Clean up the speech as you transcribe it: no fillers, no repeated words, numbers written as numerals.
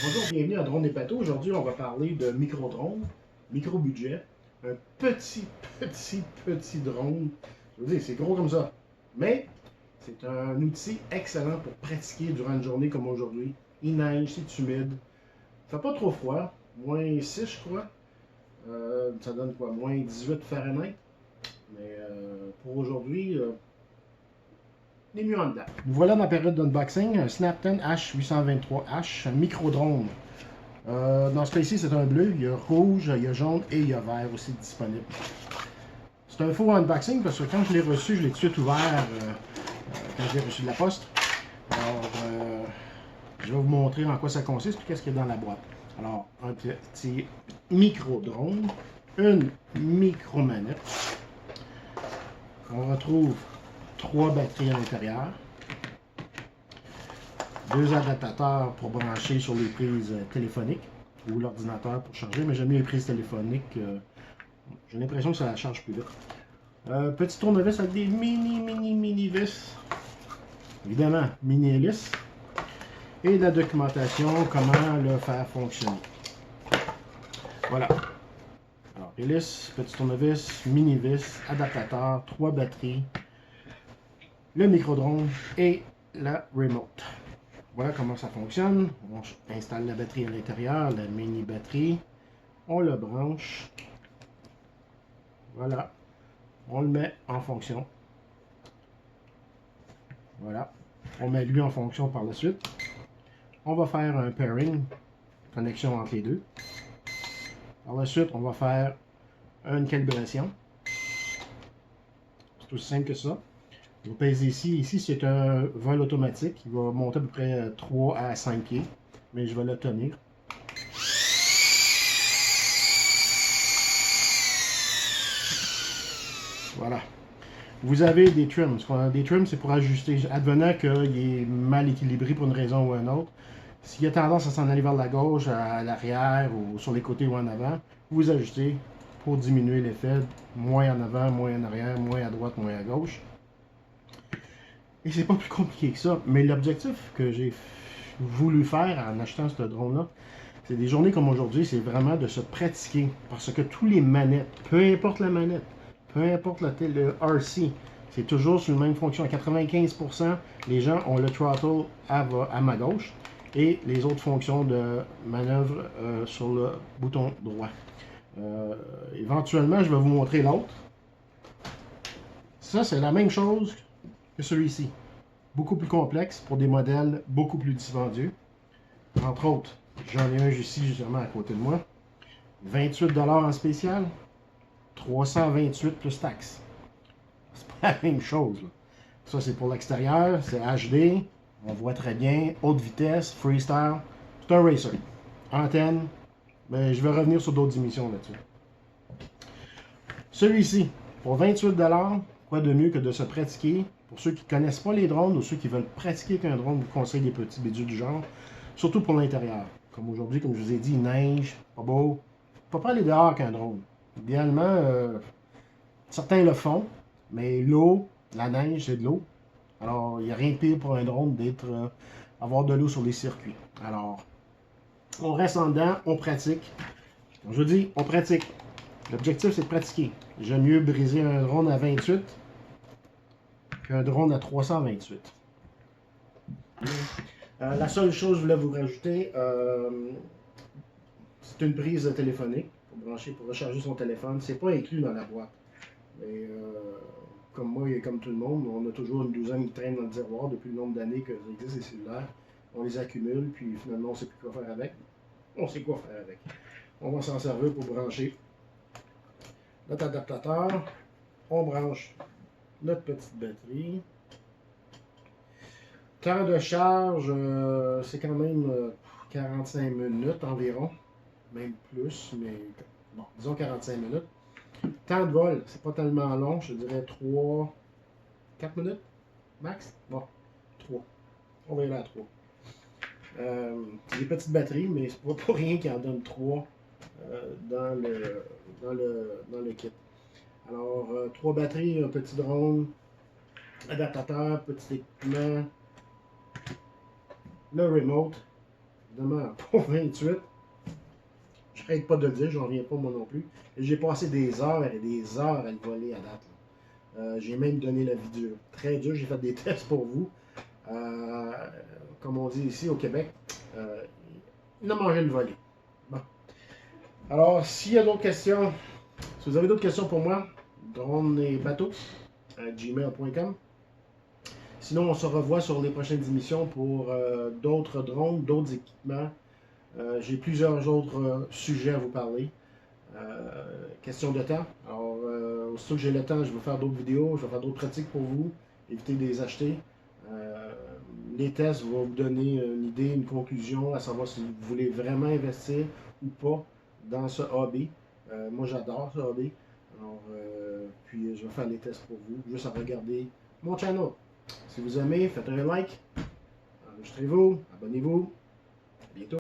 Bonjour, bienvenue à Drone et Bateau. Aujourd'hui, on va parler de micro-drone, micro-budget. Un petit drone. Je veux dire, c'est gros comme ça. Mais c'est un outil excellent pour pratiquer durant une journée comme aujourd'hui. Il neige, c'est humide. Ça fait pas trop froid. Moins 6, je crois. Ça donne quoi? Moins 18 Fahrenheit. Mais pour aujourd'hui, on est mieux en dedans. Nous voilà dans la période d'unboxing. Un Snapton H823H, un micro-drone. Dans ce cas-ci, c'est un bleu, il y a rouge, il y a jaune et il y a vert aussi disponible. C'est un faux unboxing parce que quand je l'ai reçu, je l'ai tout de suite ouvert quand je l'ai reçu de la poste. Alors, je vais vous montrer en quoi ça consiste et qu'est-ce qu'il y a dans la boîte. Alors, un petit micro-drone, une micro-manette. On retrouve 3 batteries à l'intérieur. 2 adaptateurs pour brancher sur les prises téléphoniques ou l'ordinateur pour charger, mais j'aime mieux les prises téléphoniques. J'ai l'impression que ça la charge plus vite. Petit tournevis avec des mini vis. Évidemment, mini hélice. Et la documentation, comment le faire fonctionner. Voilà. Alors, hélice, petit tournevis, mini vis, adaptateur, 3 batteries, le micro-drone et la remote. Voilà comment ça fonctionne. On installe la batterie à l'intérieur, la mini batterie. On le branche. Voilà. On le met en fonction. Voilà. On met lui en fonction par la suite. On va faire un pairing, connexion entre les deux. Par la suite, on va faire une calibration. C'est aussi simple que ça. Vous pèsez ici. Ici, c'est un vol automatique. Il va monter à peu près 3 à 5 pieds. Mais je vais le tenir. Voilà. Vous avez des trims. Des trims, c'est pour ajuster. Advenant qu'il est mal équilibré pour une raison ou une autre. S'il a tendance à s'en aller vers la gauche, à l'arrière ou sur les côtés ou en avant, vous ajustez pour diminuer l'effet. Moins en avant, moins en arrière, moins à droite, moins à gauche. Et c'est pas plus compliqué que ça. Mais l'objectif que j'ai voulu faire en achetant ce drone-là, c'est des journées comme aujourd'hui, c'est vraiment de se pratiquer. Parce que tous les manettes, peu importe la manette, peu importe le RC, c'est toujours sur la même fonction. À 95%, les gens ont le throttle à ma gauche et les autres fonctions de manœuvre sur le bouton droit. Éventuellement, je vais vous montrer l'autre. Ça, c'est la même chose que celui-ci. Beaucoup plus complexe pour des modèles beaucoup plus dispendieux. Entre autres, j'en ai un ici justement à côté de moi. 28$ en spécial. 328 plus taxes. C'est pas la même chose. Là. Ça, c'est pour l'extérieur. C'est HD. On voit très bien. Haute vitesse, freestyle. C'est un racer. Antenne. Mais je vais revenir sur d'autres émissions là-dessus. Celui-ci, pour 28$, quoi de mieux que de se pratiquer. Pour ceux qui ne connaissent pas les drones ou ceux qui veulent pratiquer avec un drone, je vous conseille des petits bidules du genre. Surtout pour l'intérieur. Comme aujourd'hui, comme je vous ai dit, il neige, pas beau. Faut pas aller dehors avec un drone. Idéalement, certains le font, mais l'eau, la neige, c'est de l'eau. Alors, il n'y a rien de pire pour un drone d'être avoir de l'eau sur les circuits. Alors, on reste en dedans, on pratique. Comme je vous dis, on pratique. L'objectif, c'est de pratiquer. J'aime mieux briser un drone à 28 qu'un drone à 328. La seule chose que je voulais vous rajouter, c'est une prise téléphonique pour brancher, pour recharger son téléphone. C'est pas inclus dans la boîte. Mais comme moi et comme tout le monde, on a toujours une douzaine qui traînent dans le tiroir depuis le nombre d'années que ça existe les cellulaires. On les accumule, puis finalement on ne sait plus quoi faire avec. On sait quoi faire avec. On va s'en servir pour brancher notre adaptateur. On branche notre petite batterie. Temps de charge, c'est quand même 45 minutes environ. Même plus, mais bon, disons 45 minutes. Temps de vol, c'est pas tellement long, je dirais 3, 4 minutes max. Bon, 3. On va y aller à 3. C'est des petites batteries, mais c'est pas pour rien qu'il en donne 3 dans le kit. Alors, 3 batteries, un petit drone, adaptateur, petit équipement, le remote. évidemment, pour 28. J'arrête pas de le dire, j'en reviens pas moi non plus. J'ai passé des heures et des heures à le voler à date. J'ai même donné la vie dure. Très dur, j'ai fait des tests pour vous. Comme on dit ici au Québec, il a mangé le volet. Bon. Alors, s'il y a d'autres questions, si vous avez d'autres questions pour moi, drone et bateau à gmail.com. Sinon, on se revoit sur les prochaines émissions pour d'autres drones, d'autres équipements. J'ai plusieurs autres sujets à vous parler. Question de temps. Alors, aussitôt que j'ai le temps, je vais faire d'autres vidéos, je vais faire d'autres pratiques pour vous. Évitez de les acheter. Les tests vont vous donner une idée, une conclusion, à savoir si vous voulez vraiment investir ou pas dans ce hobby. Moi, j'adore ce hobby. Alors, puis je vais faire les tests pour vous, juste à regarder mon channel. Si vous aimez, faites un like, enregistrez-vous, abonnez-vous.